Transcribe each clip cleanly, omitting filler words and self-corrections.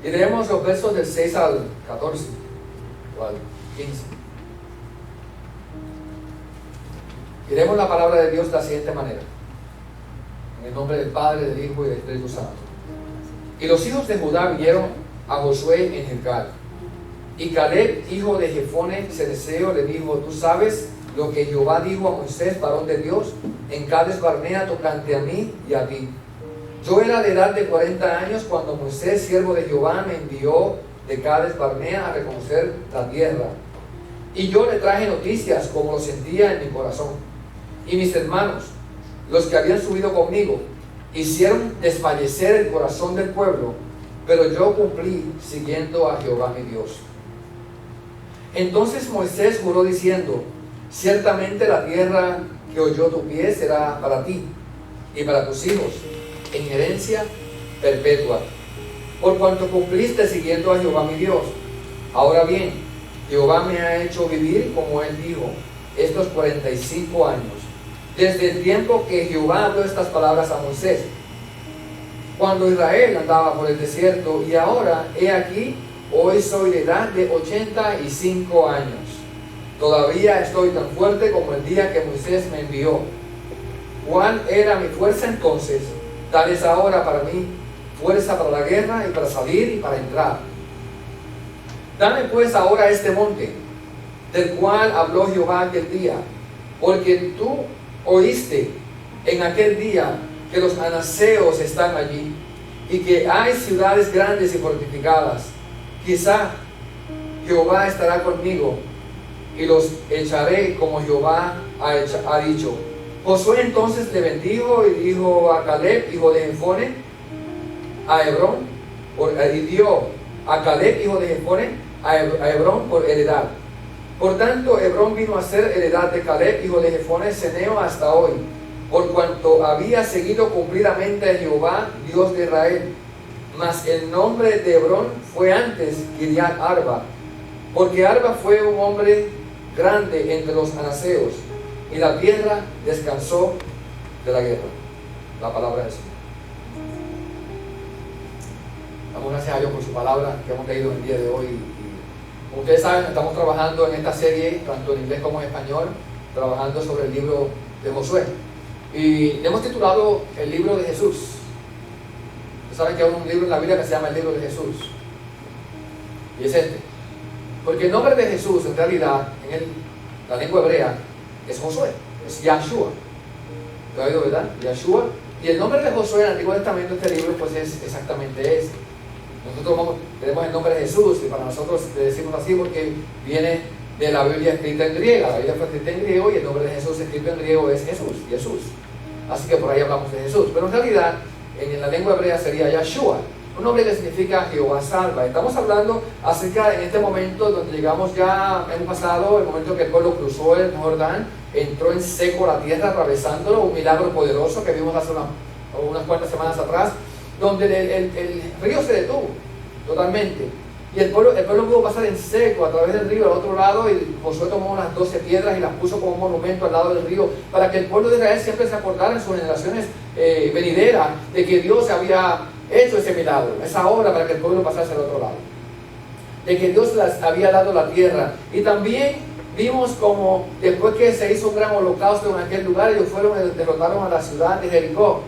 Y leemos los versos del 6 al 14 o al 15. Y leemos la palabra de Dios de la siguiente manera: en el nombre del Padre, del Hijo y del Espíritu Santo. Y los hijos de Judá vinieron a Josué en Gilgal. Y Caleb, hijo de Jefone Ceneseo, le dijo: tú sabes lo que Jehová dijo a Moisés, varón de Dios, en Cades Barnea, tocante a mí y a ti. Yo era de edad de 40 años cuando Moisés, siervo de Jehová, me envió de Cades Barnea a reconocer la tierra. Y yo le traje noticias como lo sentía en mi corazón. Y mis hermanos, los que habían subido conmigo, hicieron desfallecer el corazón del pueblo, pero yo cumplí siguiendo a Jehová mi Dios. Entonces Moisés juró diciendo: ciertamente la tierra que oyó tu pie será para ti y para tus hijos en herencia perpetua, por cuanto cumpliste siguiendo a Jehová mi Dios. Ahora bien, Jehová me ha hecho vivir, como él dijo, estos 45 años, desde el tiempo que Jehová habló estas palabras a Moisés, cuando Israel andaba por el desierto, y ahora, he aquí, hoy soy de edad de 85 años. Todavía estoy tan fuerte como el día que Moisés me envió. ¿Cuál era mi fuerza entonces? Tal es ahora para mí fuerza para la guerra y para salir y para entrar. Dame pues ahora este monte, del cual habló Jehová aquel día, porque tú oíste en aquel día que los anaseos están allí, y que hay ciudades grandes y fortificadas. Quizá Jehová estará conmigo, y los echaré como Jehová ha dicho. Josué entonces le bendijo y dijo a Caleb, hijo de Jefone, a Hebrón, y dio a Caleb, hijo de Jefone, a Hebrón por heredad. Por tanto, Hebrón vino a ser heredad de Caleb, hijo de Jefone Ceneo, hasta hoy, por cuanto había seguido cumplidamente a Jehová, Dios de Israel. Mas el nombre de Hebrón fue antes Kiriat Arba, porque Arba fue un hombre grande entre los anaseos, y la tierra descansó de la guerra. La palabra del Señor. Damos gracias a Dios por su palabra que hemos leído el día de hoy. Y como ustedes saben, estamos trabajando en esta serie, tanto en inglés como en español, trabajando sobre el libro de Josué. Y le hemos titulado el libro de Jesús. Ustedes saben que hay un libro en la Biblia que se llama el libro de Jesús. Y es este. Porque el nombre de Jesús, en realidad, en la lengua hebrea, es Josué, es Yahshua. ¿Lo ha oído, verdad? Yahshua. Y el nombre de Josué en el Antiguo Testamento, este libro, pues es exactamente ese. Nosotros tenemos el nombre de Jesús, y para nosotros le decimos así porque viene de la Biblia escrita en griega. La Biblia fue escrita en griego y el nombre de Jesús escrito en griego es Jesús. Así que por ahí hablamos de Jesús. Pero en realidad, en la lengua hebrea sería Yahshua, un nombre que significa Jehová salva. Estamos hablando acerca en este momento donde llegamos ya, hemos pasado el momento que el pueblo cruzó el Jordán, entró en seco la tierra, atravesándolo, un milagro poderoso que vimos hace unas cuantas semanas atrás, donde el río se detuvo totalmente. Y el pueblo pudo pasar en seco a través del río al otro lado, y Josué tomó unas 12 piedras y las puso como un monumento al lado del río, para que el pueblo de Israel siempre se acordara en sus generaciones venideras de que Dios había hecho ese milagro, esa obra para que el pueblo pasase al otro lado, de que Dios les había dado la tierra. Y también vimos como después que se hizo un gran holocausto en aquel lugar, ellos derrotaron a la ciudad de Jericó.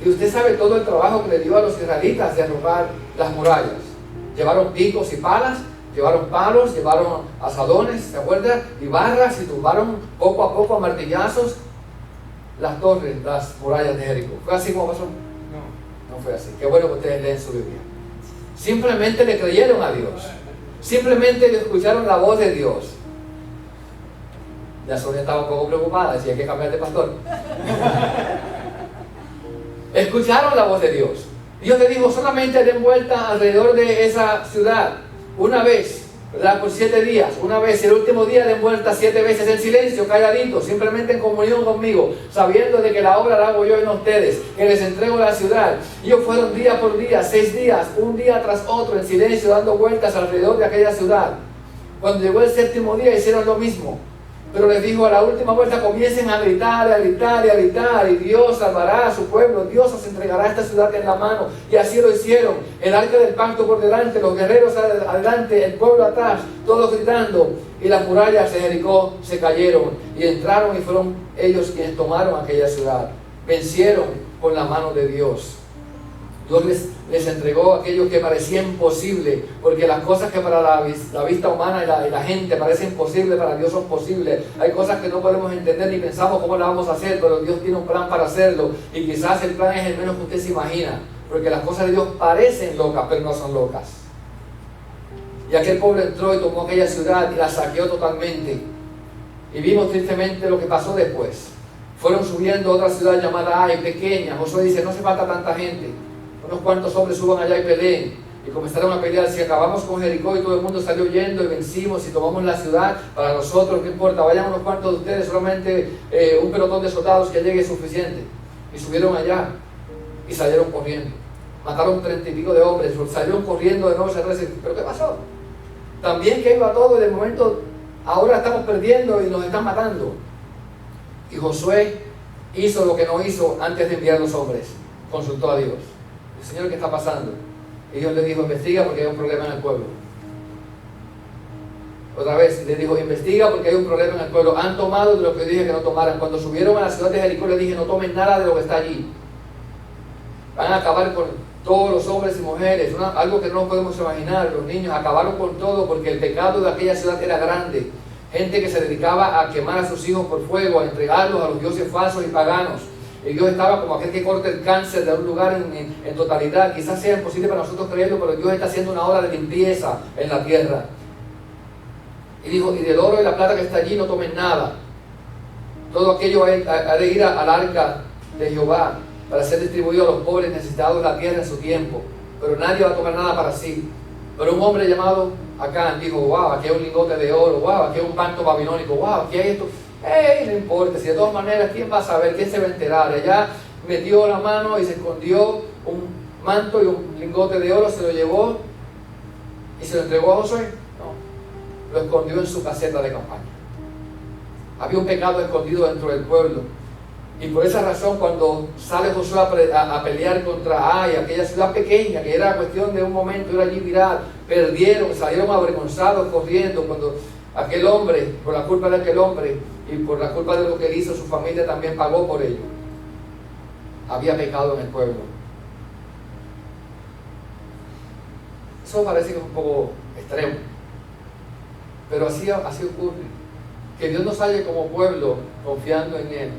Y usted sabe todo el trabajo que le dio a los israelitas de derrotar las murallas. Llevaron picos y palas, llevaron palos, llevaron asadones, ¿se acuerdan? Y barras, y tumbaron poco a poco a martillazos las torres, las murallas de Jericó. ¿Fue así como pasó? No fue así. Qué bueno que ustedes leen su Biblia. Simplemente le creyeron a Dios. Simplemente le escucharon la voz de Dios. Ya Sonia estaba un poco preocupada, decía: hay que cambiar de pastor. Escucharon la voz de Dios. Dios le dijo: solamente den vuelta alrededor de esa ciudad una vez, ¿verdad? Por 7 días, una vez, y el último día den vuelta 7 veces en silencio, calladito, simplemente en comunión conmigo, sabiendo de que la obra la hago yo en ustedes, que les entrego la ciudad. Y ellos fueron día por día, 6 días, un día tras otro, en silencio, dando vueltas alrededor de aquella ciudad. Cuando llegó el 7º día hicieron lo mismo. Pero les dijo: a la última vuelta comiencen a gritar, a gritar y a gritar, y Dios salvará a su pueblo, Dios os entregará esta ciudad en la mano. Y así lo hicieron. El arca del pacto por delante, los guerreros adelante, el pueblo atrás, todos gritando. Y las murallas de Jericó se cayeron, y entraron, y fueron ellos quienes tomaron aquella ciudad. Vencieron con la mano de Dios. Dios les entregó aquello que parecía imposible, porque las cosas que para la vista humana y la gente parecen imposibles, para Dios son posibles. Hay cosas que no podemos entender ni pensamos cómo las vamos a hacer, pero Dios tiene un plan para hacerlo, y quizás el plan es el menos que usted se imagina, porque las cosas de Dios parecen locas, pero no son locas. Y aquel pueblo entró y tomó aquella ciudad y la saqueó totalmente. Y vimos tristemente lo que pasó después. Fueron subiendo a otra ciudad llamada Ai, pequeña. Josué dice: no hace falta tanta gente, unos cuantos hombres suban allá y peleen. Y comenzaron a pelear. Si acabamos con Jericó y todo el mundo salió huyendo y vencimos y tomamos la ciudad, para nosotros no importa, vayan unos cuantos de ustedes, solamente un pelotón de soldados que llegue es suficiente. Y subieron allá y salieron corriendo. Mataron 30 y pico de hombres, salieron corriendo de nuevo. ¿Pero qué pasó? También que iba todo, y de momento ahora estamos perdiendo y nos están matando. Y Josué hizo lo que no hizo antes de enviar a los hombres. Consultó a Dios: Señor, ¿qué está pasando? Y Dios le dijo: investiga, porque hay un problema en el pueblo. Otra vez le dijo: investiga, porque hay un problema en el pueblo. Han tomado de lo que yo dije que no tomaran. Cuando subieron a la ciudad de Jericó, le dije: no tomen nada de lo que está allí. Van a acabar con todos los hombres y mujeres, algo que no podemos imaginar. Los niños acabaron con todo, porque el pecado de aquella ciudad era grande. Gente que se dedicaba a quemar a sus hijos por fuego, a entregarlos a los dioses falsos y paganos. Y Dios estaba como aquel que corta el cáncer de un lugar en totalidad. Quizás sea imposible para nosotros creerlo, pero Dios está haciendo una obra de limpieza en la tierra. Y dijo: y del oro y la plata que está allí no tomen nada. Todo aquello ha de ir al arca de Jehová, para ser distribuido a los pobres necesitados de la tierra en su tiempo. Pero nadie va a tomar nada para sí. Pero un hombre llamado Acán dijo: wow, aquí hay un lingote de oro, wow, aquí hay un manto babilónico, wow, aquí hay esto. No importa, si de todas maneras, ¿quién va a saber? ¿Quién se va a enterar? Y allá metió la mano y se escondió un manto y un lingote de oro, se lo llevó y se lo entregó a Josué. No, lo escondió en su caseta de campaña. Había un pecado escondido dentro del pueblo. Y por esa razón, cuando sale Josué a pelear contra Ai, aquella ciudad pequeña, que era cuestión de un momento, era allí viral, perdieron, salieron avergonzados corriendo, cuando aquel hombre, por la culpa de aquel hombre y por la culpa de lo que él hizo, su familia también pagó por ello. Había pecado en el pueblo. Eso parece que es un poco extremo, pero así ocurre. Que Dios nos halle como pueblo confiando en Él,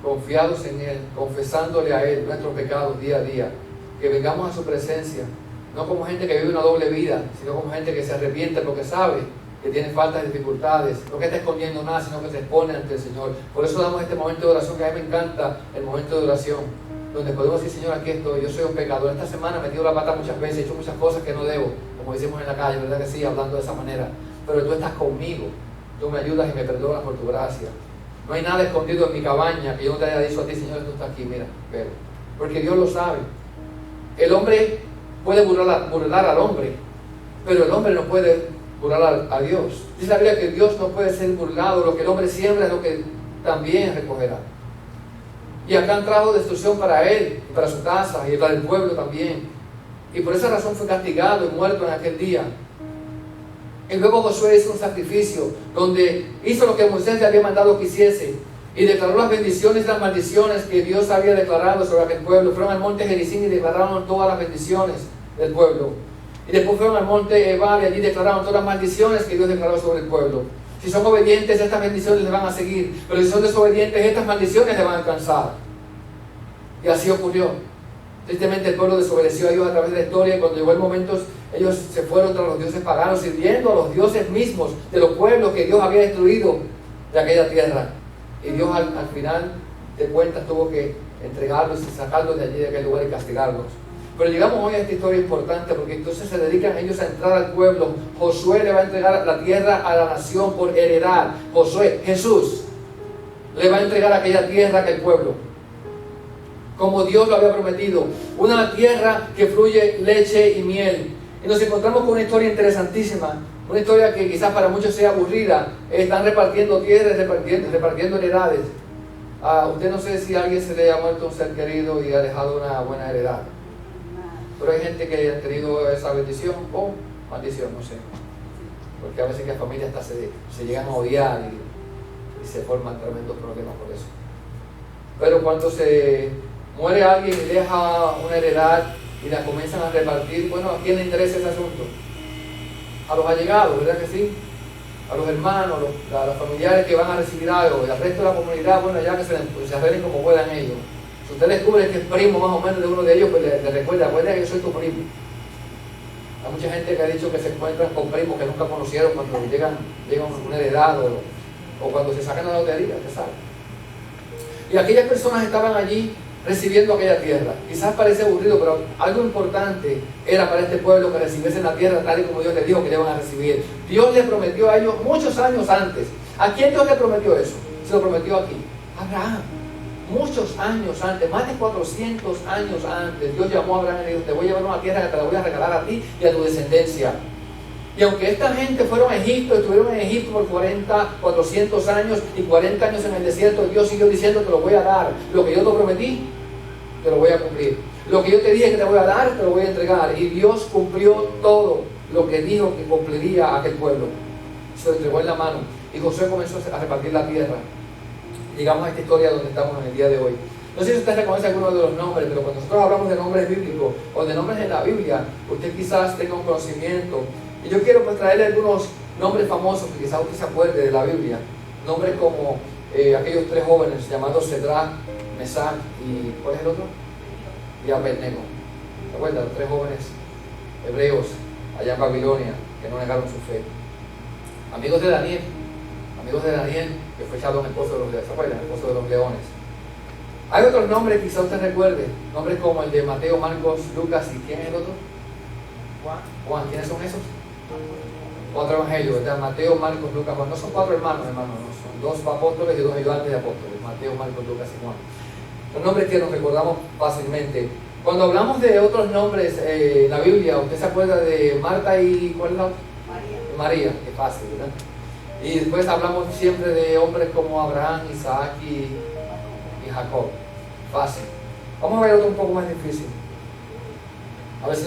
confiados en Él, confesándole a Él nuestros pecados día a día, que vengamos a su presencia, no como gente que vive una doble vida, sino como gente que se arrepiente porque sabe que tiene faltas y dificultades, no que está escondiendo nada, sino que se expone ante el Señor. Por eso damos este momento de oración, que a mí me encanta el momento de oración, donde podemos decir: Señor, aquí estoy, yo soy un pecador, esta semana me he metido la pata muchas veces, he hecho muchas cosas que no debo, como decimos en la calle, ¿verdad que sí? Hablando de esa manera, pero tú estás conmigo, tú me ayudas y me perdonas por tu gracia. No hay nada escondido en mi cabaña que yo no te haya dicho a ti: Señor, tú estás aquí, mira, pero porque Dios lo sabe. El hombre puede burlar al hombre, pero el hombre no puede burlar a Dios. Dice la Biblia que Dios no puede ser burlado, lo que el hombre siembra es lo que también recogerá. Y Acán trajo destrucción para él, y para su casa, y para el pueblo también. Y por esa razón fue castigado y muerto en aquel día. Y luego Josué hizo un sacrificio donde hizo lo que Moisés le había mandado que hiciese, y declaró las bendiciones y las maldiciones que Dios había declarado sobre aquel pueblo. Fueron al monte Gerizim y declararon todas las bendiciones del pueblo. Y después fueron al monte Ebal y allí declararon todas las maldiciones que Dios declaró sobre el pueblo. Si son obedientes, estas bendiciones les van a seguir, pero si son desobedientes, estas maldiciones les van a alcanzar. Y así ocurrió. Tristemente el pueblo desobedeció a Dios a través de la historia, y cuando llegó el momento, ellos se fueron tras los dioses paganos, sirviendo a los dioses mismos de los pueblos que Dios había destruido de aquella tierra. Y Dios al final de cuentas tuvo que entregarlos y sacarlos de allí, de aquel lugar, y castigarlos. Pero llegamos hoy a esta historia importante, porque entonces se dedican ellos a entrar al pueblo. Josué le va a entregar la tierra a la nación por heredad. Jesús le va a entregar aquella tierra a aquel pueblo, como Dios lo había prometido, una tierra que fluye leche y miel. Y nos encontramos con una historia interesantísima, Una historia que quizás para muchos sea aburrida. Están repartiendo tierras, repartiendo heredades. Usted no sé si a alguien se le ha muerto un ser querido y ha dejado una buena heredad. Pero hay gente que ha tenido esa bendición o maldición, no sé. Porque a veces que las familias hasta se llegan a odiar y se forman tremendos problemas por eso. Pero cuando se muere alguien y deja una heredad y la comienzan a repartir, bueno, ¿a quién le interesa ese asunto? A los allegados, ¿verdad que sí? A los hermanos, a los familiares que van a recibir algo, y al resto de la comunidad, bueno, ya que se arreglen como puedan ellos. Si usted descubre que es primo más o menos de uno de ellos, pues le recuerda que yo soy tu primo. Hay mucha gente que ha dicho que se encuentran con primos que nunca conocieron cuando llegan una heredad o cuando se sacan la lotería, ¿qué sabe? Y aquellas personas estaban allí recibiendo aquella tierra. Quizás parece aburrido, pero algo importante era para este pueblo que recibiesen la tierra tal y como Dios les dijo que le iban a recibir. Dios les prometió a ellos muchos años antes. ¿A quién Dios le prometió eso? Se lo prometió aquí. A Abraham. Muchos años antes, más de 400 años antes, Dios llamó a Abraham y le dijo: te voy a llevar una tierra que te la voy a regalar a ti y a tu descendencia. Y aunque esta gente fueron a Egipto, estuvieron en Egipto por 400 años y 40 años en el desierto, Dios siguió diciendo: te lo voy a dar. Lo que yo te prometí, te lo voy a cumplir. Lo que yo te dije que te voy a dar, te lo voy a entregar. Y Dios cumplió todo lo que dijo que cumpliría a aquel pueblo. Se lo entregó en la mano. Y Josué comenzó a repartir la tierra. Llegamos a esta historia donde estamos en el día de hoy. No sé si usted reconoce alguno de los nombres, pero cuando nosotros hablamos de nombres bíblicos o de nombres en la Biblia, usted quizás tenga un conocimiento. Y yo quiero pues traerle algunos nombres famosos que quizás usted se acuerde de la Biblia. Nombres como aquellos tres jóvenes llamados Cedrá, Mesac y ¿cuál es el otro? Y Abednego. ¿Se acuerdan? Los tres jóvenes hebreos allá en Babilonia que no negaron su fe. Amigos de Daniel, que fue echado en el pozo de los leones. ¿Se acuerdan? El pozo de los leones. Hay otros nombres que quizás usted recuerde. Nombres como el de Mateo, Marcos, Lucas y ¿quién es el otro? Juan. ¿Quiénes son esos? Cuatro evangelios, ¿verdad? Mateo, Marcos, Lucas, Juan. No son cuatro hermanos, no. Son dos apóstoles y dos ayudantes de apóstoles. Mateo, Marcos, Lucas y Juan. Los nombres que nos recordamos fácilmente. Cuando hablamos de otros nombres en la Biblia, ¿usted se acuerda de Marta y cuál es la otra? María, qué fácil, ¿verdad? Y después hablamos siempre de hombres como Abraham, Isaac y Jacob. Fácil. Vamos a ver otro un poco más difícil. A ver si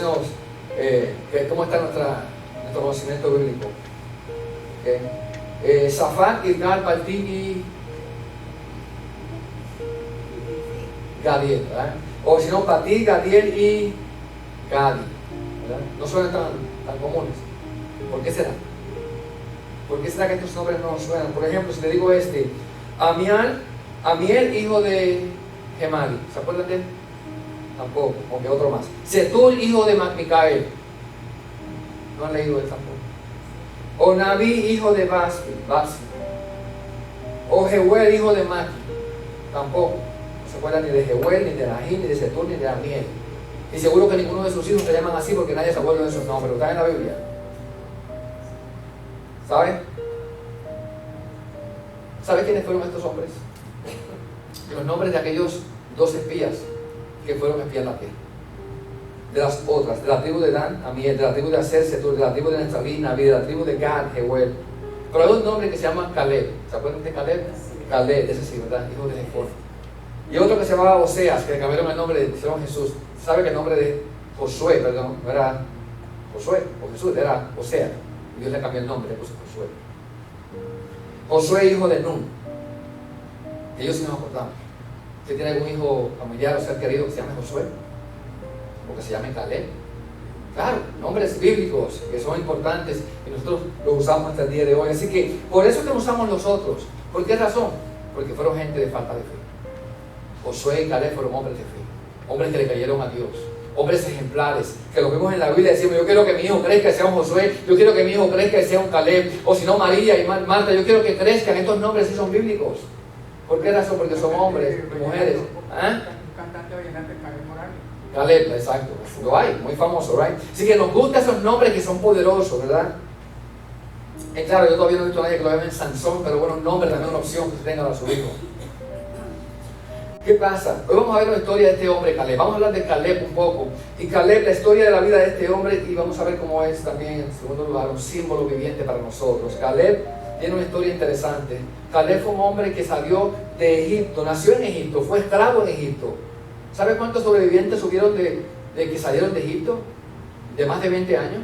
cómo está nuestro conocimiento bíblico. Okay. Safat, Gilgal, Paltín y Gadiel, ¿verdad? O si no, Patir, Gadiel y Gadi, ¿verdad? No suenan tan comunes. ¿Por qué será? ¿Por qué será que estos nombres no suenan? Por ejemplo, si le digo Amiel, hijo de Gemali, ¿se acuerdan de él? Tampoco, aunque otro más. Setur, hijo de Micael, no han leído él tampoco. O Nabi, hijo de Basi. O Jehuel, hijo de Maki, tampoco. No se acuerdan ni de Jehuel, ni de Nahim, ni de Setur, ni de Amiel. Y seguro que ninguno de sus hijos se llaman así porque nadie se acuerda de esos nombres. ¿Están en la Biblia? ¿Saben? ¿Saben quiénes fueron estos hombres? Los nombres de aquellos 2 espías que fueron a espiar la tierra. De las otras, de la tribu de Dan, Amiel, de la tribu de Aser, Setur, de la tribu de Neftalí, Nabi, de la tribu de Gad, Jehuel. Pero hay un nombre que se llama Caleb. ¿Se acuerdan de Caleb? Caleb, ese sí, ¿verdad? Hijo de Jefón. Y otro que se llamaba Oseas, que le cambiaron el nombre, hicieron Jesús. ¿Sabe que el nombre de Josué, perdón, no era Josué o Jesús, era Oseas? Dios le cambió el nombre, le puso Josué. Josué, hijo de Nun. Ellos sí nos acordamos. ¿Usted tiene algún hijo familiar o ser querido que se llame Josué? O que se llame Caleb. Claro, nombres bíblicos que son importantes y nosotros los usamos hasta el día de hoy. Así que por eso que los usamos nosotros. ¿Por qué razón? Porque fueron gente de falta de fe. Josué y Caleb fueron hombres de fe. Hombres que le creyeron a Dios. Hombres ejemplares, que lo vemos en la Biblia, decimos: yo quiero que mi hijo crezca y sea un Josué, yo quiero que mi hijo crezca y sea un Caleb, o si no María y Marta, yo quiero que crezcan. Estos nombres sí son bíblicos. ¿Por qué razón? Porque son hombres y mujeres. ¿Ah? Un cantante vallenato, Caleb Morales. Caleb, exacto, lo hay, muy famoso, ¿right? Así que nos gustan esos nombres que son poderosos, ¿verdad? Claro, yo todavía no he visto a nadie que lo llame Sansón, pero bueno, un nombre también es una opción que usted tenga para su hijo. ¿Qué pasa? Hoy vamos a ver la historia de este hombre, Caleb. Vamos a hablar de Caleb un poco. Y Caleb, la historia de la vida de este hombre, y vamos a ver cómo es también, en segundo lugar, un símbolo viviente para nosotros. Caleb tiene una historia interesante. Caleb fue un hombre que salió de Egipto, nació en Egipto, fue esclavo en Egipto. ¿Sabe cuántos sobrevivientes hubieron de que salieron de Egipto? De más de 20 años.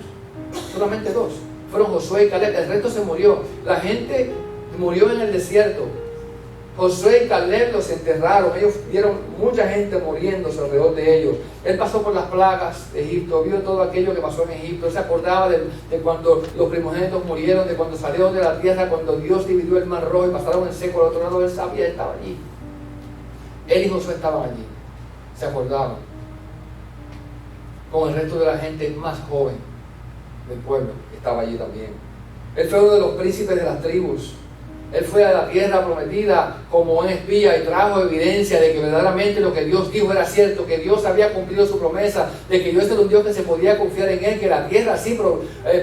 Solamente 2. Fueron Josué y Caleb. El resto se murió. La gente murió en el desierto. Josué y Caleb los enterraron. Ellos vieron mucha gente muriéndose alrededor de ellos. Él pasó por las plagas de Egipto, vio todo aquello que pasó en Egipto. Él se acordaba de cuando los primogénitos murieron, de cuando salieron de la tierra, cuando Dios dividió el mar rojo y pasaron en seco al otro lado. Él sabía, estaba allí. Él y Josué estaban allí. Se acordaban. Con el resto de la gente más joven del pueblo que estaba allí también. Él fue uno de los príncipes de las tribus. Él fue a la tierra prometida como un espía y trajo evidencia de que verdaderamente lo que Dios dijo era cierto, que Dios había cumplido su promesa, de que Dios era un Dios que se podía confiar en Él, que la tierra sí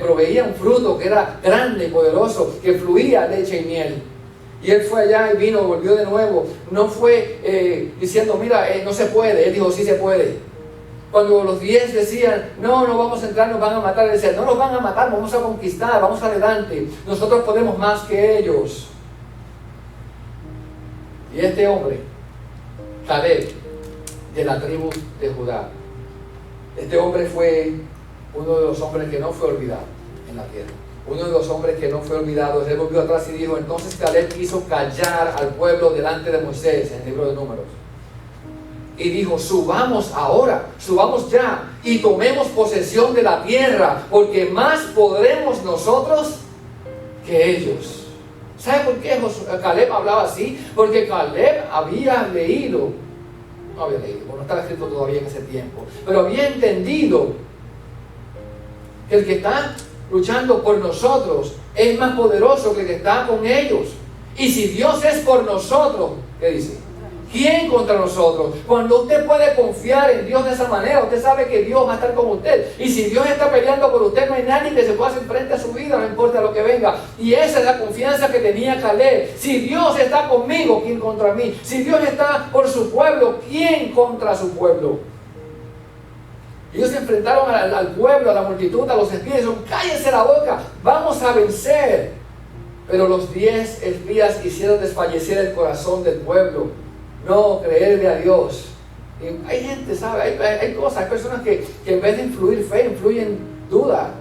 proveía un fruto que era grande y poderoso, que fluía leche y miel. Y él fue allá y vino, volvió de nuevo. No fue diciendo, mira, no se puede. Él dijo, sí se puede. Cuando los 10 decían, no vamos a entrar, nos van a matar, él decía, no nos van a matar, vamos a conquistar, vamos adelante, nosotros podemos más que ellos. Y este hombre, Caleb, de la tribu de Judá, este hombre fue uno de los hombres que no fue olvidado en la tierra, uno de los hombres que no fue olvidado. Él volvió atrás y dijo, entonces Caleb quiso callar al pueblo delante de Moisés, en el libro de Números. Y dijo, subamos ahora, subamos ya y tomemos posesión de la tierra, porque más podremos nosotros que ellos. ¿Sabe por qué Caleb hablaba así? Porque Caleb había leído, no estaba escrito todavía en ese tiempo, pero había entendido que el que está luchando por nosotros es más poderoso que el que está con ellos. Y si Dios es por nosotros, ¿qué dice? ¿Quién contra nosotros? Cuando usted puede confiar en Dios de esa manera, usted sabe que Dios va a estar con usted. Y si Dios está peleando por usted, no hay nadie que se pueda hacer frente a su vida, no importa lo que venga. Y esa es la confianza que tenía Caleb. Si Dios está conmigo, ¿quién contra mí? Si Dios está por su pueblo, ¿quién contra su pueblo? Ellos se enfrentaron al pueblo, a la multitud, a los espías, y dijeron, cállense la boca, vamos a vencer. Pero los 10 espías hicieron desfallecer el corazón del pueblo. No creerle a Dios. Y hay gente, ¿sabe? Hay cosas, hay personas que en vez de influir fe, influyen duda,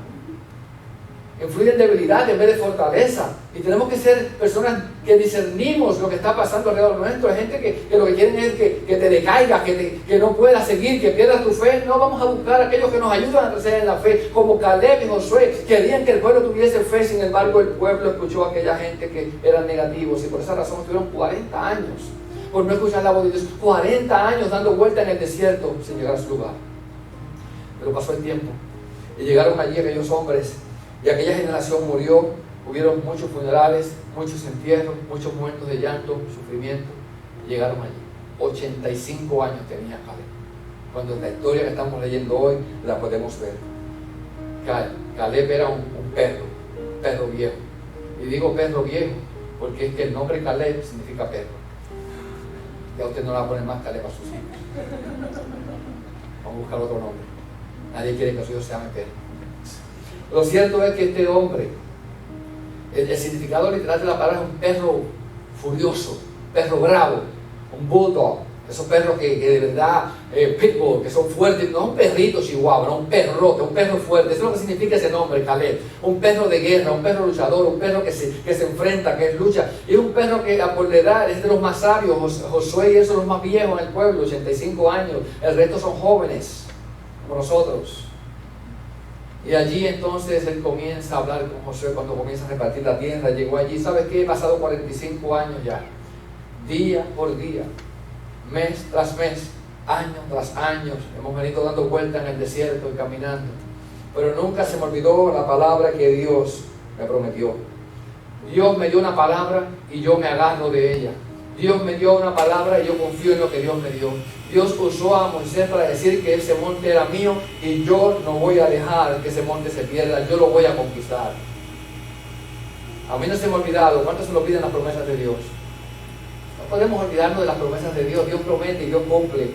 influyen debilidad en vez de fortaleza. Y tenemos que ser personas que discernimos lo que está pasando alrededor nuestro. Hay gente que lo que quieren es que te decaigas, que no puedas seguir, que pierdas tu fe. No, vamos a buscar a aquellos que nos ayudan a crecer en la fe, como Caleb y Josué. Querían que el pueblo tuviese fe, sin embargo el pueblo escuchó a aquella gente que eran negativos, y por esa razón estuvieron 40 años por no escuchar la voz de Dios, 40 años dando vuelta en el desierto sin llegar a su lugar. Pero pasó el tiempo y llegaron allí aquellos hombres, y aquella generación murió. Hubieron muchos funerales, muchos entierros, muchos momentos de llanto, sufrimiento. Llegaron allí. 85 años tenía Caleb. Cuando en la historia que estamos leyendo hoy la podemos ver. Caleb era un perro viejo. Y digo perro viejo porque es que el nombre Caleb significa perro. Ya usted no le va a poner más Caleb a sus hijos. Vamos a buscar otro nombre. Nadie quiere que sus hijos se llamen perro. Lo cierto es que este hombre, el significado literal de la palabra es un perro furioso, perro bravo, un bulldog, esos perros que de verdad, pitbull, que son fuertes, no un perrito chihuahua, no un perrote, un perro fuerte. Eso es lo que significa ese nombre, Caleb. Un perro de guerra, un perro luchador, un perro que se enfrenta, que lucha. Y es un perro que por la edad es de los más sabios. Josué y él son los más viejos en el pueblo, 85 años. El resto son jóvenes, como nosotros. Y allí entonces él comienza a hablar con Josué cuando comienza a repartir la tierra. Llegó allí, ¿sabes qué? He pasado 45 años ya, día por día, mes tras mes, año tras año, hemos venido dando vueltas en el desierto y caminando. Pero nunca se me olvidó la palabra que Dios me prometió. Dios me dio una palabra y yo me agarro de ella. Dios me dio una palabra y yo confío en lo que Dios me dio. Dios usó a Moisés para decir que ese monte era mío y yo no voy a dejar que ese monte se pierda, yo lo voy a conquistar. A mí no se me ha olvidado. ¿Cuántos se lo olvidan las promesas de Dios? podemos olvidarnos de las promesas de Dios. Dios promete y Dios cumple.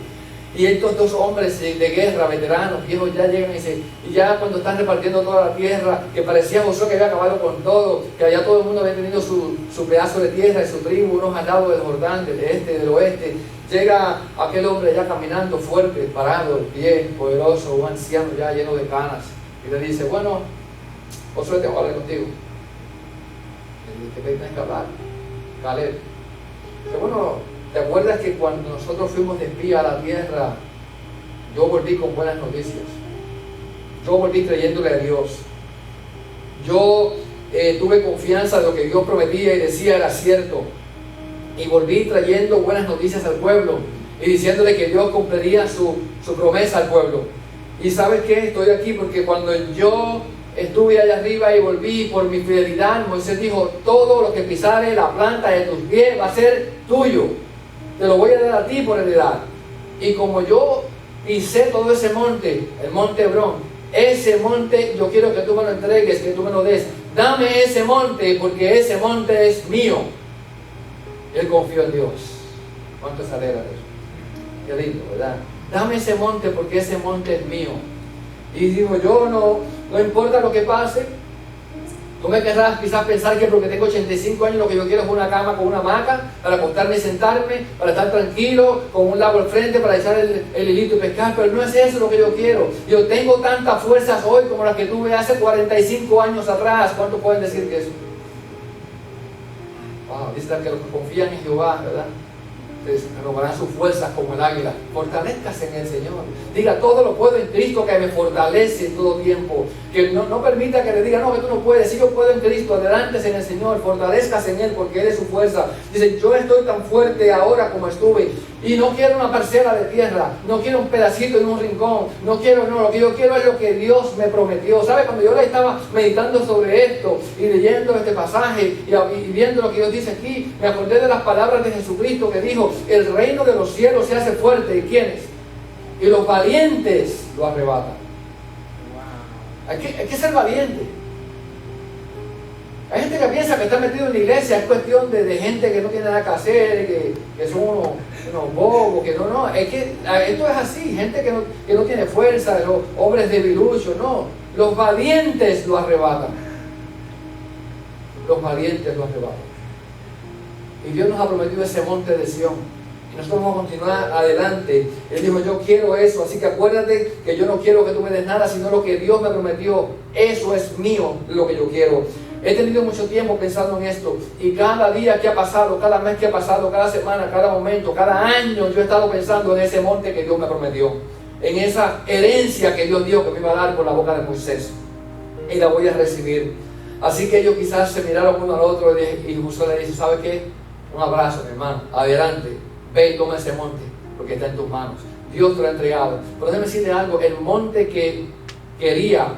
Y estos dos hombres de guerra, veteranos, viejos, ya llegan y ya cuando están repartiendo toda la tierra, que parecía Josué que había acabado con todo, que allá todo el mundo había tenido su pedazo de tierra y su tribu, unos al lado del Jordán, del este, del oeste, llega aquel hombre ya caminando fuerte, parado, de pie, poderoso, un anciano ya lleno de canas, y le dice, bueno, Josué, tengo que hablar contigo. Le dice, ¿qué tienes que hablar? Caleb. Dice, bueno, ¿te acuerdas que cuando nosotros fuimos de espía a la tierra, yo volví con buenas noticias? Yo volví creyéndole a Dios. Yo tuve confianza de lo que Dios prometía y decía era cierto. Y volví trayendo buenas noticias al pueblo y diciéndole que Dios cumpliría su promesa al pueblo. Y ¿sabes qué? Estoy aquí porque cuando yo estuve allá arriba y volví por mi fidelidad, Moisés dijo, todo lo que pisare la planta de tus pies va a ser tuyo. Te lo voy a dar a ti por heredad. Y como yo pisé todo ese monte, el monte Hebrón, ese monte yo quiero que tú me lo entregues, que tú me lo des. Dame ese monte porque ese monte es mío. Él confió en Dios. ¿Cuánto se alegra de eso? Qué lindo, ¿verdad? Dame ese monte porque ese monte es mío. Y digo, yo no importa lo que pase. Tú me querrás quizás pensar que porque tengo 85 años lo que yo quiero es una cama con una hamaca para acostarme y sentarme, para estar tranquilo, con un lago al frente, para echar el hilito y pescar, pero no es eso lo que yo quiero. Yo tengo tantas fuerzas hoy como las que tuve hace 45 años atrás. ¿Cuántos pueden decir que eso? Wow, dice que los que confían en Jehová, ¿verdad? Renovarán sus fuerzas como el águila. Fortalezcase en el Señor. Diga, todo lo puedo en Cristo que me fortalece en todo tiempo. Que no permita que le diga, no, que tú no puedes. Si yo puedo en Cristo, adelántese en el Señor. Fortalezcase en Él porque Él es su fuerza. Dice, yo estoy tan fuerte ahora como estuve. Y no quiero una parcela de tierra. No quiero un pedacito en un rincón. Lo que yo quiero es lo que Dios me prometió. ¿Sabe? Cuando yo le estaba meditando sobre esto y leyendo este pasaje y viendo lo que Dios dice aquí, me acordé de las palabras de Jesucristo que dijo, el reino de los cielos se hace fuerte. ¿Y quiénes? Y los valientes lo arrebatan. Hay que ser valiente. Hay gente que piensa que está metido en la iglesia, es cuestión de gente que no tiene nada que hacer, que son unos bobos, que no. Es que esto es así, gente que no tiene fuerza, los hombres debiluchos, no. Los valientes lo arrebatan. Los valientes lo arrebatan. Y Dios nos ha prometido ese monte de Sión. Y nosotros vamos a continuar adelante. Él dijo, yo quiero eso, así que acuérdate que yo no quiero que tú me des nada, sino lo que Dios me prometió. Eso es mío, lo que yo quiero. He tenido mucho tiempo pensando en esto. Y cada día que ha pasado, cada mes que ha pasado, cada semana, cada momento, cada año, yo he estado pensando en ese monte que Dios me prometió. En esa herencia que Dios dio que me iba a dar por la boca de Moisés. Y la voy a recibir. Así que ellos quizás se miraron uno al otro y Josué le dice, ¿sabe qué? Un abrazo, mi hermano. Adelante. Ve y toma ese monte, porque está en tus manos. Dios te lo ha entregado. Pero déjame decirte algo, el monte que quería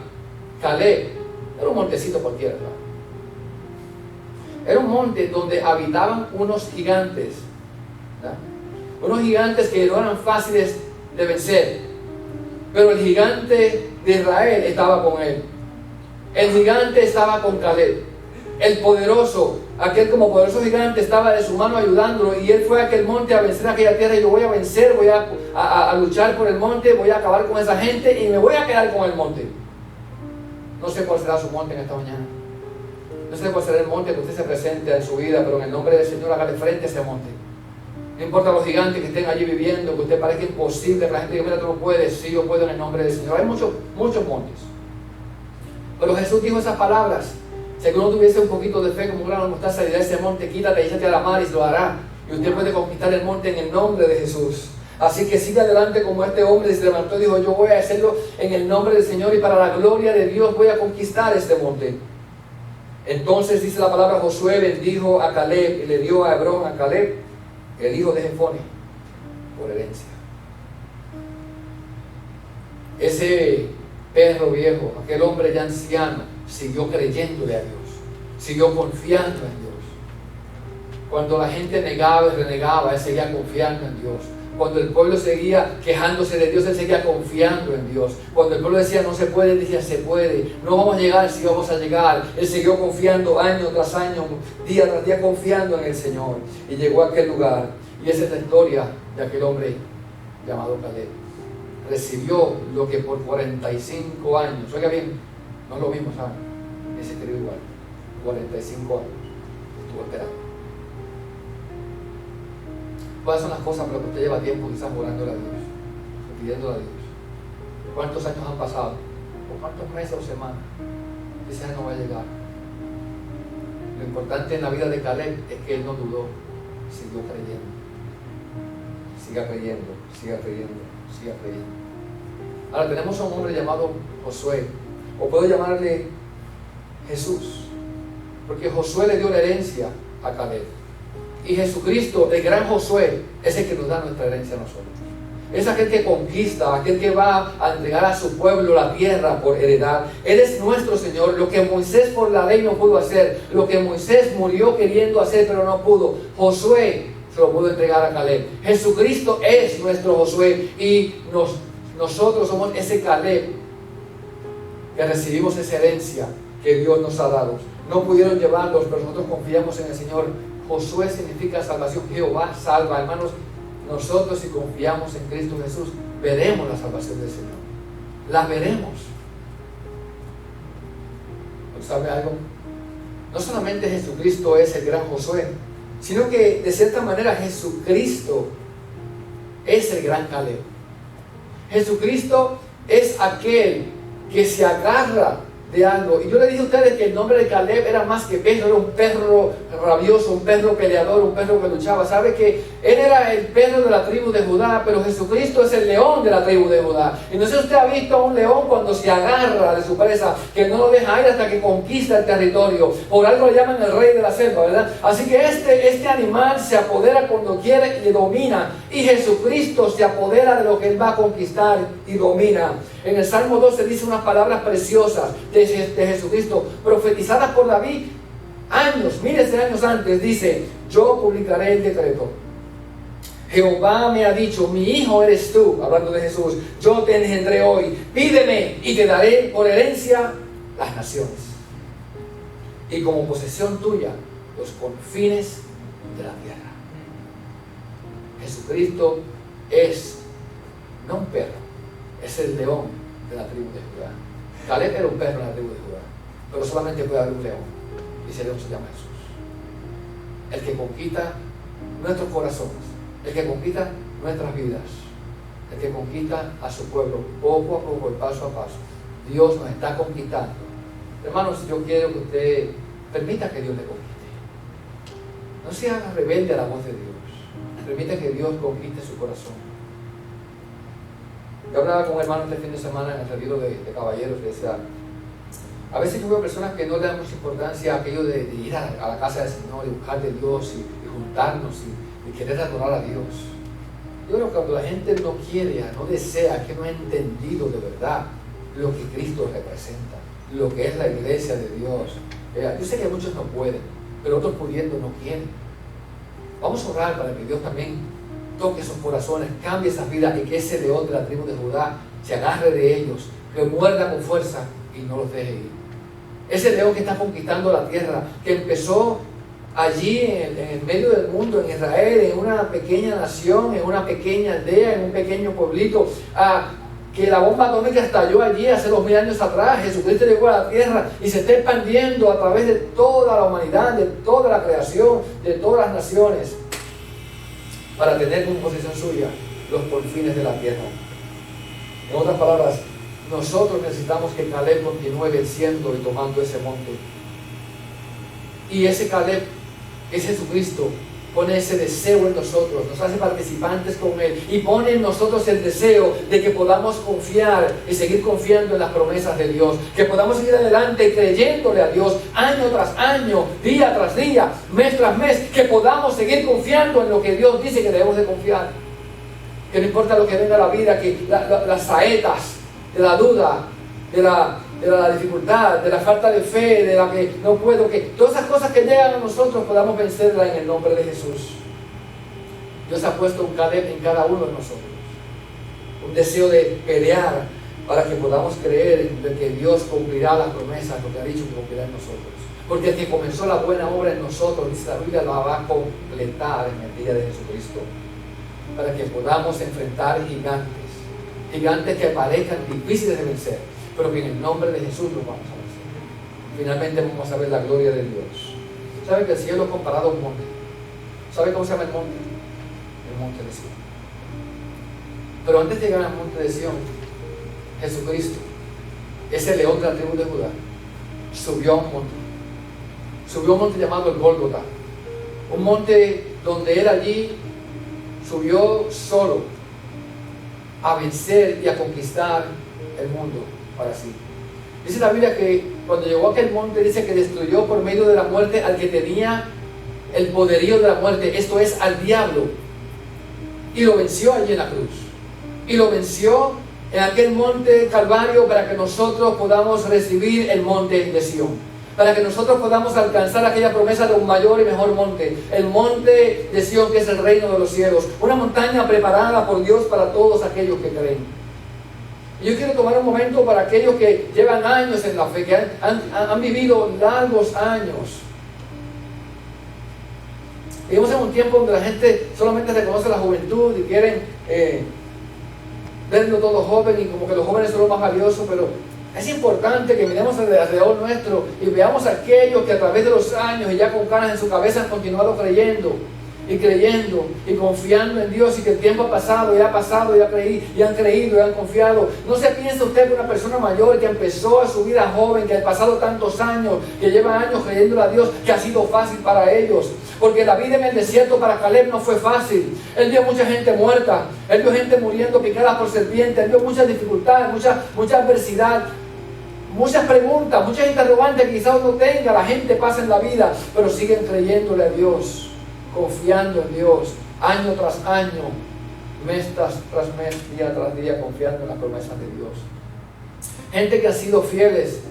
Caleb era un montecito cualquiera, ¿verdad? Era un monte donde habitaban unos gigantes, ¿verdad? Unos gigantes que no eran fáciles de vencer. Pero el gigante de Israel estaba con él. El gigante estaba con Caleb. El poderoso, aquel como poderoso gigante, estaba de su mano ayudándolo, y él fue a aquel monte a vencer aquella tierra. Y yo voy a vencer, voy a luchar por el monte, voy a acabar con esa gente y me voy a quedar con el monte. No sé cuál será su monte en esta mañana. No sé cuál será el monte que usted se presente en su vida, pero en el nombre del Señor hágale frente a ese monte. No importa los gigantes que estén allí viviendo, que usted parezca imposible, que la gente diga, mira, tú no puedes. Sí, yo puedo en el nombre del Señor. Hay muchos montes. Pero Jesús dijo esas palabras. Si uno tuviese un poquito de fe, como un grano de mostaza, y dirá ese monte, quítate y échate a la mar, y lo hará. Y usted puede conquistar el monte en el nombre de Jesús. Así que siga adelante como este hombre se levantó y dijo, yo voy a hacerlo en el nombre del Señor, y para la gloria de Dios voy a conquistar este monte. Entonces dice la palabra, Josué bendijo a Caleb y le dio a Hebrón a Caleb, el hijo de Jefone, por herencia. Ese perro viejo, aquel hombre ya anciano, siguió creyéndole a Dios, siguió confiando en Dios. Cuando la gente negaba y renegaba, él seguía confiando en Dios. Cuando el pueblo seguía quejándose de Dios, él seguía confiando en Dios. Cuando el pueblo decía no se puede, él decía se puede. No vamos a llegar, sí vamos a llegar. Él siguió confiando año tras año, día tras día confiando en el Señor. Y llegó a aquel lugar. Y esa es la historia de aquel hombre llamado Caleb. Recibió lo que por 45 años, oiga bien, no es lo mismo, ¿saben? Ese escribió igual, 45 años estuvo esperando. ¿Cuáles son las cosas por las que usted lleva tiempo quizás orándole a Dios, pidiéndole a Dios? ¿Cuántos años han pasado? ¿O cuántos meses o semanas? Ese año no va a llegar. Lo importante en la vida de Caleb es que él no dudó, siguió creyendo. Siga creyendo, siga creyendo, siga creyendo. Ahora tenemos a un hombre llamado Josué, o puedo llamarle Jesús, porque Josué le dio la herencia a Caleb. Y Jesucristo, el gran Josué, es el que nos da nuestra herencia a nosotros. Es aquel que conquista, aquel que va a entregar a su pueblo la tierra por heredad. Él es nuestro Señor. Lo que Moisés por la ley no pudo hacer, lo que Moisés murió queriendo hacer pero no pudo, Josué se lo pudo entregar a Caleb. Jesucristo es nuestro Josué y nosotros somos ese Caleb que recibimos esa herencia que Dios nos ha dado. No pudieron llevarlos, pero nosotros confiamos en el Señor. Josué significa salvación. Jehová salva, hermanos. Nosotros, si confiamos en Cristo Jesús, veremos la salvación del Señor. La veremos. ¿Sabe algo? No solamente Jesucristo es el gran Josué, sino que de cierta manera Jesucristo es el gran Caleb. Jesucristo es aquel que se agarra de algo. Y yo le dije a ustedes que el nombre de Caleb era más que perro, era un perro rabioso, un perro peleador, un perro que luchaba. Sabe que él era el perro de la tribu de Judá, pero Jesucristo es el león de la tribu de Judá. Y no sé si usted ha visto a un león cuando se agarra de su presa, que no lo deja ir hasta que conquista el territorio. Por algo le llaman el rey de la selva, ¿verdad? Así que este animal se apodera cuando quiere y le domina. Y Jesucristo se apodera de lo que él va a conquistar y domina. En el Salmo 12 dice unas palabras preciosas de Jesucristo, profetizadas por David miles de años antes. Dice: yo publicaré el decreto. Jehová me ha dicho, mi hijo eres tú, hablando de Jesús, yo te engendré hoy, pídeme y te daré por herencia las naciones, y como posesión tuya los confines de la tierra. Jesucristo es no un perro, es el león de la tribu de Judá. Caleb era un perro en la tribu de Judá, pero solamente puede haber un león, y ese león se llama Jesús. El que conquista nuestros corazones, el que conquista nuestras vidas, el que conquista a su pueblo poco a poco y paso a paso. Dios nos está conquistando. Hermanos, yo quiero que usted permita que Dios le conquiste. No se haga rebelde a la voz de Dios. Permita que Dios conquiste su corazón. Yo hablaba con un hermano este fin de semana en el retiro de caballeros y decía: a veces yo veo personas que no le dan mucha importancia a aquello de ir a la casa del Señor y buscar de Dios y juntarnos y querer adorar a Dios. Yo creo que cuando la gente no quiere, no desea, que no ha entendido de verdad lo que Cristo representa, lo que es la iglesia de Dios. Yo sé que muchos no pueden, pero otros pudiendo no quieren. Vamos a orar para que Dios también toque esos corazones, cambie esas vidas y que ese león de la tribu de Judá se agarre de ellos, que muerda con fuerza y no los deje ir. Ese león que está conquistando la tierra, que empezó allí en el medio del mundo, en Israel, en una pequeña nación, en una pequeña aldea, en un pequeño pueblito, que la bomba atómica estalló allí hace 2000 años atrás. Jesucristo llegó a la tierra y se está expandiendo a través de toda la humanidad, de toda la creación, de todas las naciones, para tener como posesión suya los confines de la tierra. En otras palabras, nosotros necesitamos que Caleb continúe venciendo y tomando ese monte. Y ese Caleb es Jesucristo. Pone ese deseo en nosotros, nos hace participantes con Él y pone en nosotros el deseo de que podamos confiar y seguir confiando en las promesas de Dios, que podamos seguir adelante creyéndole a Dios año tras año, día tras día, mes tras mes, que podamos seguir confiando en lo que Dios dice que debemos de confiar, que no importa lo que venga a la vida, que las saetas de la duda, de la dificultad, de la falta de fe, de la que no puedo, que todas esas cosas que llegan a nosotros podamos vencerlas en el nombre de Jesús. Dios ha puesto un Caleb en cada uno de nosotros. Un deseo de pelear para que podamos creer de que Dios cumplirá las promesas, lo que ha dicho que cumplirá en nosotros. Porque el que comenzó la buena obra en nosotros, dice la Biblia, la va a completar en el día de Jesucristo. Para que podamos enfrentar gigantes. Gigantes que parezcan difíciles de vencer, pero que en el nombre de Jesús los vamos a vencer. Finalmente vamos a ver la gloria de Dios. ¿Sabe que el cielo es comparado a un monte? ¿Sabe cómo se llama el monte? El monte de Sion. Pero antes de llegar al monte de Sion, Jesucristo, ese león de la tribu de Judá, subió a un monte. Subió a un monte llamado el Gólgota. Un monte donde él allí subió solo a vencer y a conquistar el mundo para sí. Dice la Biblia que cuando llegó a aquel monte, dice que destruyó por medio de la muerte al que tenía el poderío de la muerte, esto es, al diablo, y lo venció allí en la cruz, y lo venció en aquel monte Calvario para que nosotros podamos recibir el monte de Sion, para que nosotros podamos alcanzar aquella promesa de un mayor y mejor monte, el monte de Sion, que es el reino de los cielos, una montaña preparada por Dios para todos aquellos que creen. Y yo quiero tomar un momento para aquellos que llevan años en la fe, que han vivido largos años. Vivimos en un tiempo donde la gente solamente reconoce la juventud y quieren verlo todo joven y como que los jóvenes son los más valiosos, pero es importante que miremos alrededor nuestro y veamos a aquellos que a través de los años y ya con canas en su cabeza han continuado creyendo y confiando en Dios, y que el tiempo ha pasado y han creído y han confiado. No se piensa usted que una persona mayor que empezó su vida joven, que ha pasado tantos años, que lleva años creyéndole a Dios, que ha sido fácil para ellos. Porque la vida en el desierto para Caleb no fue fácil. Él vio mucha gente muerta, él vio gente muriendo picada por serpientes, él vio muchas dificultades, mucha adversidad, muchas preguntas, muchas interrogantes que quizás no tenga. La gente pasa en la vida, pero siguen creyéndole a Dios, confiando en Dios, año tras año, mes tras mes, día tras día, confiando en las promesas de Dios. Gente que ha sido fieles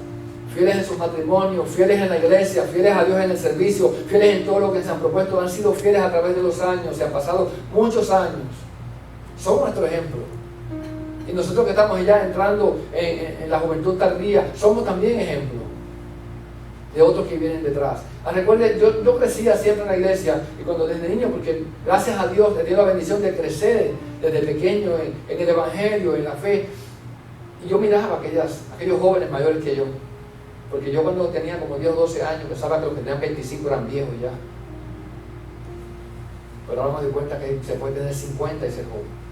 en sus matrimonios, fieles en la iglesia, fieles a Dios en el servicio, fieles en todo lo que se han propuesto, han sido fieles a través de los años, se han pasado muchos años. Son nuestro ejemplo. Y nosotros que estamos ya entrando en la juventud tardía, somos también ejemplo de otros que vienen detrás. Recuerde, yo crecía siempre en la iglesia, y cuando desde niño, porque gracias a Dios le dio la bendición de crecer desde pequeño en el evangelio, en la fe, y yo miraba a aquellos jóvenes mayores que yo, porque yo cuando tenía como 10 o 12 años pensaba que los que tenían 25 eran viejos ya, pero ahora me doy cuenta que se puede tener 50 y ser joven.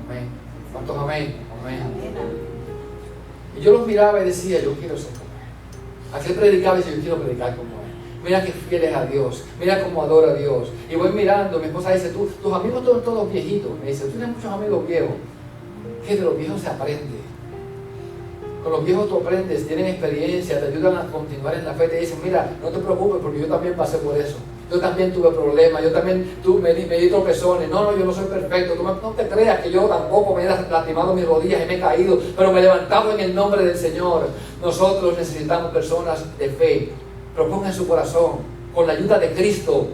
Amén. ¿Cuántos amén? Amén. Y yo los miraba y decía, yo quiero ser como él. Aquel predicaba y decía, yo quiero predicar como él. Mira que fiel es a Dios, mira cómo adora a Dios. Y voy mirando, mi esposa dice, tus amigos son todos viejitos. Me dice, tú tienes muchos amigos viejos. Que de los viejos se aprende. Con los viejos tú aprendes, tienen experiencia, te ayudan a continuar en la fe. Te dicen, mira, no te preocupes porque yo también pasé por eso. Yo también tuve problemas, yo también me di tropezones. No, yo no soy perfecto. No te creas que yo tampoco me he lastimado mis rodillas y me he caído, pero me he levantado en el nombre del Señor. Nosotros necesitamos personas de fe. Proponga en su corazón, con la ayuda de Cristo,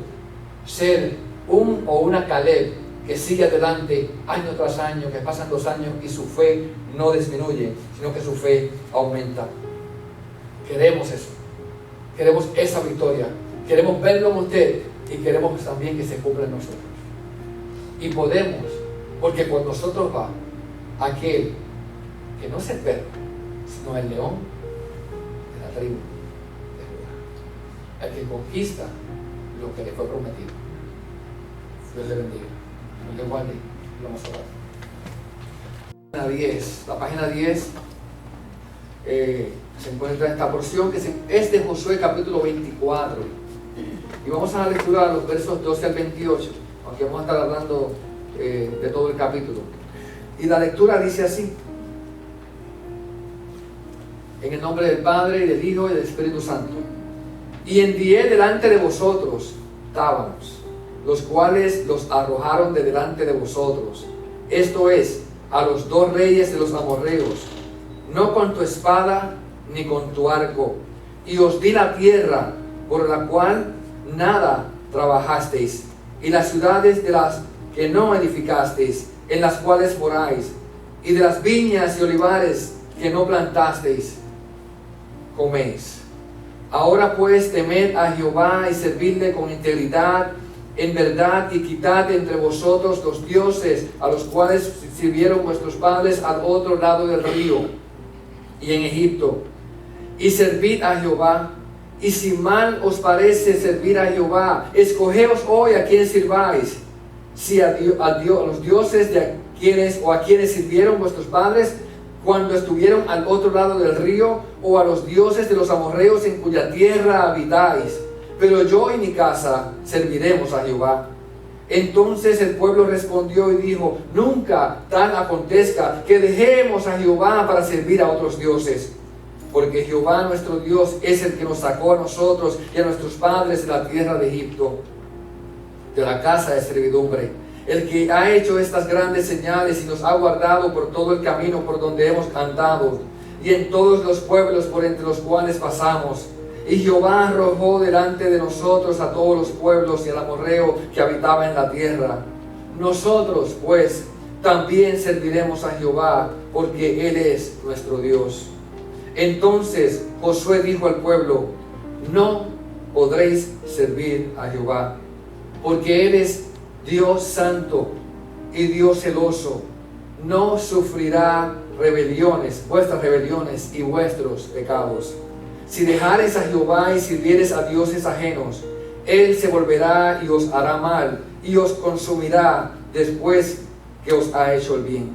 ser un o una Caleb que sigue adelante año tras año, que pasan 2 años y su fe no disminuye, sino que su fe aumenta. Queremos eso. Queremos esa victoria. Queremos verlo en usted y queremos también que se cumpla en nosotros. Y podemos, porque con nosotros va aquel que no es el perro, sino el león de la tribu de Judá, el que conquista lo que le fue prometido. Dios le bendiga. Dios le guarde. Vamos a orar. La página 10 se encuentra esta porción que es de Josué capítulo 24. Y vamos a la lectura de los versos 12 al 28, aunque vamos a estar hablando de todo el capítulo. Y la lectura dice así: en el nombre del Padre, y del Hijo, y del Espíritu Santo. Y envié delante de vosotros tábanos, los cuales los arrojaron de delante de vosotros, esto es, a los 2 reyes de los amorreos, no con tu espada ni con tu arco, y os di la tierra por la cual nada trabajasteis, y las ciudades de las que no edificasteis, en las cuales moráis, y de las viñas y olivares que no plantasteis, coméis. Ahora pues temed a Jehová y servidle con integridad, en verdad, y quitad entre vosotros los dioses a los cuales sirvieron vuestros padres al otro lado del río y en Egipto, y servid a Jehová. Y si mal os parece servir a Jehová, escogeos hoy a quien sirváis, si a los dioses de a quienes sirvieron vuestros padres cuando estuvieron al otro lado del río, o a los dioses de los amorreos en cuya tierra habitáis. Pero yo y mi casa serviremos a Jehová. Entonces el pueblo respondió y dijo: nunca tal acontezca que dejemos a Jehová para servir a otros dioses. Porque Jehová nuestro Dios es el que nos sacó a nosotros y a nuestros padres de la tierra de Egipto, de la casa de servidumbre, el que ha hecho estas grandes señales y nos ha guardado por todo el camino por donde hemos andado, y en todos los pueblos por entre los cuales pasamos. Y Jehová arrojó delante de nosotros a todos los pueblos y al amorreo que habitaba en la tierra. Nosotros, pues, también serviremos a Jehová, porque Él es nuestro Dios. Entonces Josué dijo al pueblo: no podréis servir a Jehová, porque Él es Dios santo y Dios celoso. No sufrirá vuestras rebeliones y vuestros pecados. Si dejareis a Jehová y sirviereis a dioses ajenos, Él se volverá y os hará mal, y os consumirá después que os ha hecho el bien.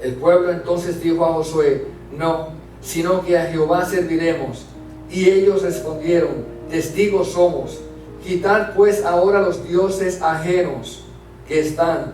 El pueblo entonces dijo a Josué: no, sino que a Jehová serviremos. Y ellos respondieron: testigos somos. Quitad pues ahora los dioses ajenos que están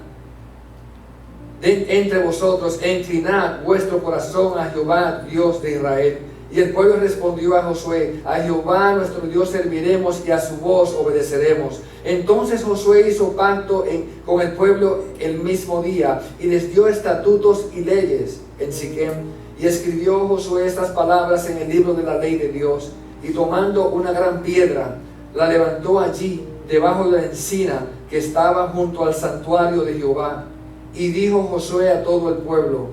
entre vosotros, e inclinad vuestro corazón a Jehová, Dios de Israel. Y el pueblo respondió a Josué: a Jehová nuestro Dios serviremos, y a su voz obedeceremos. Entonces Josué hizo pacto con el pueblo el mismo día, y les dio estatutos y leyes en Siquem. Y escribió Josué estas palabras en el libro de la ley de Dios, y tomando una gran piedra, la levantó allí, debajo de la encina que estaba junto al santuario de Jehová. Y dijo Josué a todo el pueblo: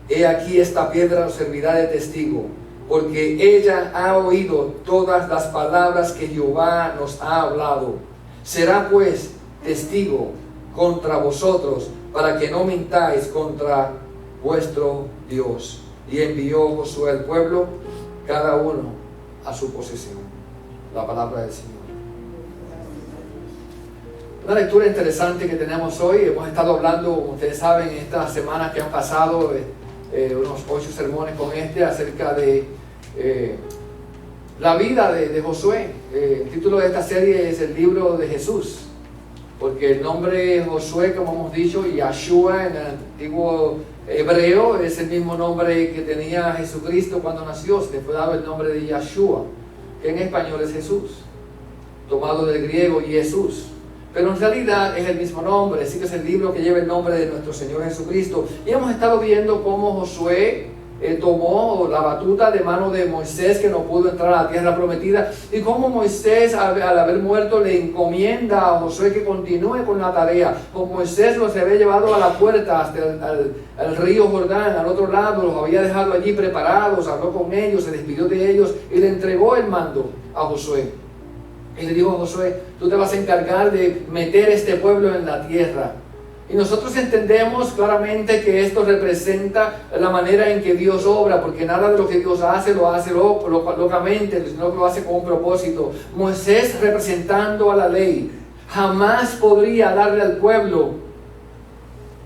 he aquí esta piedra os servirá de testigo, porque ella ha oído todas las palabras que Jehová nos ha hablado. Será pues testigo contra vosotros, para que no mintáis contra vuestro Dios. Y envió Josué al pueblo, cada uno a su posesión. La palabra del Señor. Una lectura interesante que tenemos hoy. Hemos estado hablando, como ustedes saben, en estas semanas que han pasado, unos 8 sermones con acerca de la vida de Josué. El título de esta serie es el libro de Jesús, porque el nombre Josué, como hemos dicho, y Yahshua en el antiguo hebreo es el mismo nombre que tenía Jesucristo cuando nació. Se le fue dado el nombre de Yahshua, que en español es Jesús, tomado del griego Jesús, pero en realidad es el mismo nombre. Así que es el libro que lleva el nombre de nuestro Señor Jesucristo. Y hemos estado viendo cómo Josué tomó la batuta de mano de Moisés, que no pudo entrar a la tierra prometida, y cómo Moisés, al haber muerto, le encomienda a Josué que continúe con la tarea. Como Moisés los había llevado a la puerta hasta el río Jordán, al otro lado, los había dejado allí preparados, habló con ellos, se despidió de ellos y le entregó el mando a Josué. Y le dijo a Josué: tú te vas a encargar de meter este pueblo en la tierra. Y nosotros entendemos claramente que esto representa la manera en que Dios obra, porque nada de lo que Dios hace lo hace locamente, sino que lo hace con un propósito. Moisés, representando a la ley, jamás podría darle al pueblo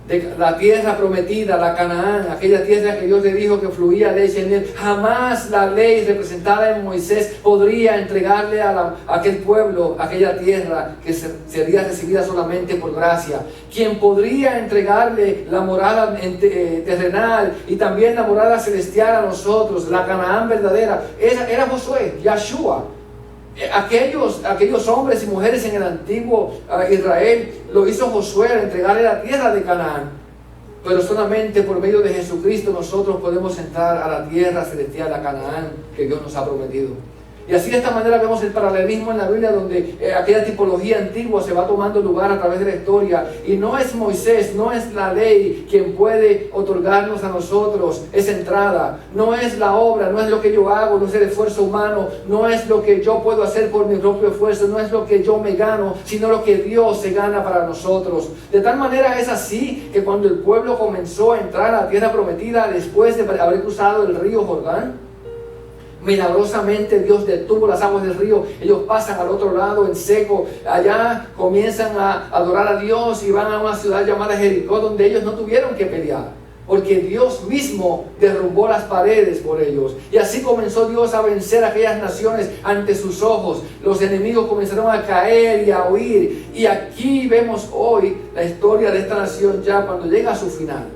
de la tierra prometida, la Canaán, aquella tierra que Dios le dijo que fluía leche en él. Jamás la ley representada en Moisés podría entregarle a aquel pueblo aquella tierra que sería recibida solamente por gracia. Quien podría entregarle la morada terrenal y también la morada celestial a nosotros, la Canaán verdadera, era Josué, Yahshua. Aquellos hombres y mujeres en el antiguo Israel lo hizo Josué al entregarle la tierra de Canaán. Pero solamente por medio de Jesucristo nosotros podemos entrar a la tierra celestial, a Canaán, que Dios nos ha prometido. Y así de esta manera vemos el paralelismo en la Biblia donde aquella tipología antigua se va tomando lugar a través de la historia. Y no es Moisés, no es la ley quien puede otorgarnos a nosotros esa entrada. No es la obra, no es lo que yo hago, no es el esfuerzo humano, no es lo que yo puedo hacer por mi propio esfuerzo, no es lo que yo me gano, sino lo que Dios se gana para nosotros. De tal manera es así que cuando el pueblo comenzó a entrar a la tierra prometida después de haber cruzado el río Jordán, milagrosamente Dios detuvo las aguas del río. Ellos pasan al otro lado en seco. Allá comienzan a adorar a Dios y van a una ciudad llamada Jericó, donde ellos no tuvieron que pelear, porque Dios mismo derrumbó las paredes por ellos. Y así comenzó Dios a vencer a aquellas naciones ante sus ojos. Los enemigos comenzaron a caer y a huir. Y aquí vemos hoy la historia de esta nación ya cuando llega a su final.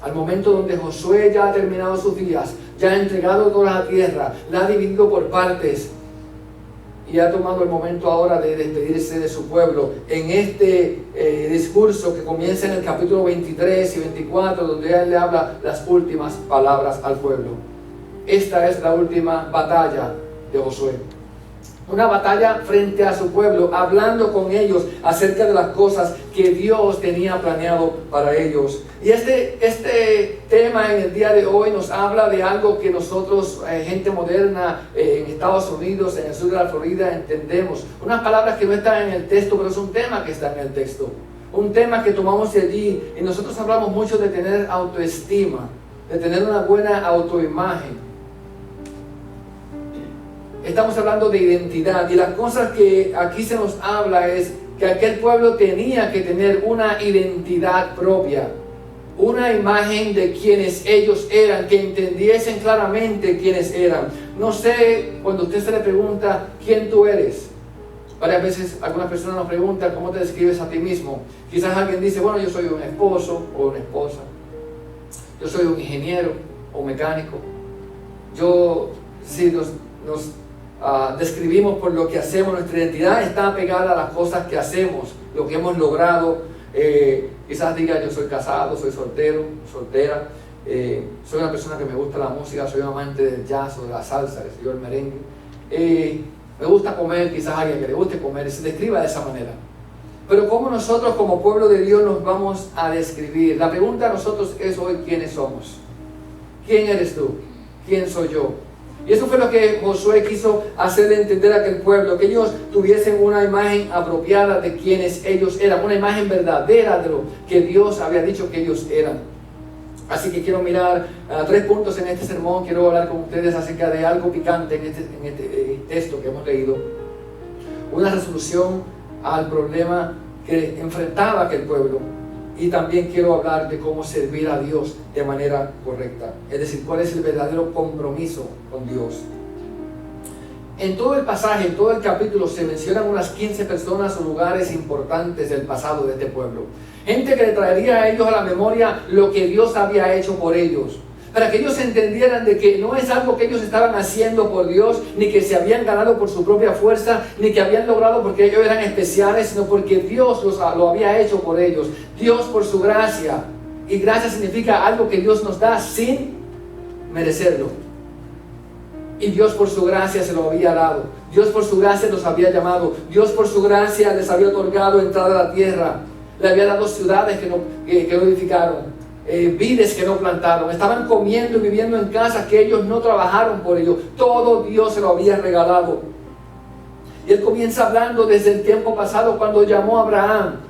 Al momento donde Josué ya ha terminado sus días, ya ha entregado toda la tierra, la ha dividido por partes y ha tomado el momento ahora de despedirse de su pueblo. En este discurso que comienza en el capítulo 23 y 24, donde él le habla las últimas palabras al pueblo. Esta es la última batalla de Josué. Una batalla frente a su pueblo, hablando con ellos acerca de las cosas que Dios tenía planeado para ellos. Y este tema en el día de hoy nos habla de algo que nosotros, gente moderna en Estados Unidos, en el sur de la Florida, entendemos. Unas palabras que no están en el texto, pero es un tema que está en el texto. Un tema que tomamos de allí. Y nosotros hablamos mucho de tener autoestima, de tener una buena autoimagen. Estamos hablando de identidad, y las cosas que aquí se nos habla es que aquel pueblo tenía que tener una identidad propia, una imagen de quienes ellos eran, que entendiesen claramente quiénes eran. No sé, cuando usted se le pregunta quién tú eres, varias veces algunas personas nos preguntan cómo te describes a ti mismo. Quizás alguien dice, bueno, yo soy un esposo o una esposa, yo soy un ingeniero o mecánico. Yo, sí, nos describimos por lo que hacemos. Nuestra identidad está pegada a las cosas que hacemos, lo que hemos logrado. Quizás diga, yo soy casado, soy soltero, soltera, soy una persona que me gusta la música, soy un amante del jazz o de la salsa, que yo el merengue, me gusta comer, quizás alguien que le guste comer y se describa de esa manera. Pero ¿cómo nosotros como pueblo de Dios nos vamos a describir? La pregunta a nosotros es hoy, ¿quiénes somos? ¿Quién eres tú? ¿Quién soy yo? Y eso fue lo que Josué quiso hacerle entender a aquel pueblo, que ellos tuviesen una imagen apropiada de quienes ellos eran, una imagen verdadera de lo que Dios había dicho que ellos eran. Así que quiero mirar 3 puntos en este sermón. Quiero hablar con ustedes acerca de algo picante en este texto que hemos leído. Una resolución al problema que enfrentaba aquel pueblo. Y también quiero hablar de cómo servir a Dios de manera correcta. Es decir, cuál es el verdadero compromiso con Dios. En todo el pasaje, en todo el capítulo, se mencionan unas 15 personas o lugares importantes del pasado de este pueblo. Gente que le traería a ellos a la memoria lo que Dios había hecho por ellos. Para que ellos entendieran de que no es algo que ellos estaban haciendo por Dios, ni que se habían ganado por su propia fuerza, ni que habían logrado porque ellos eran especiales, sino porque Dios lo había hecho por ellos. Dios por su gracia. Y gracia significa algo que Dios nos da sin merecerlo. Y Dios por su gracia se lo había dado. Dios por su gracia los había llamado. Dios por su gracia les había otorgado entrada a la tierra. Le había dado ciudades que no edificaron. Vides que no plantaron, estaban comiendo y viviendo en casas que ellos no trabajaron por ello. Todo Dios se lo había regalado. Y él comienza hablando desde el tiempo pasado cuando llamó a Abraham.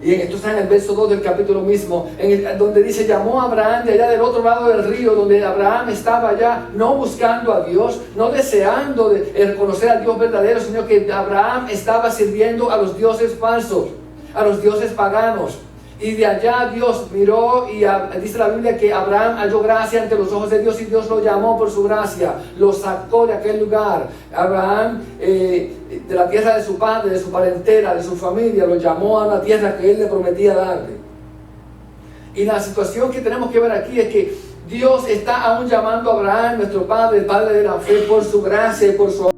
Y esto está en el verso 2 del capítulo mismo, donde dice, llamó a Abraham de allá del otro lado del río, donde Abraham estaba allá, no buscando a Dios, no deseando reconocer al Dios verdadero, sino que Abraham estaba sirviendo a los dioses falsos, a los dioses paganos. Y de allá Dios miró y dice la Biblia que Abraham halló gracia ante los ojos de Dios y Dios lo llamó por su gracia, lo sacó de aquel lugar. Abraham de la tierra de su padre, de su parentela, de su familia, lo llamó a la tierra que él le prometía darle. Y la situación que tenemos que ver aquí es que Dios está aún llamando a Abraham, nuestro padre, el padre de la fe, por su gracia y por su amor.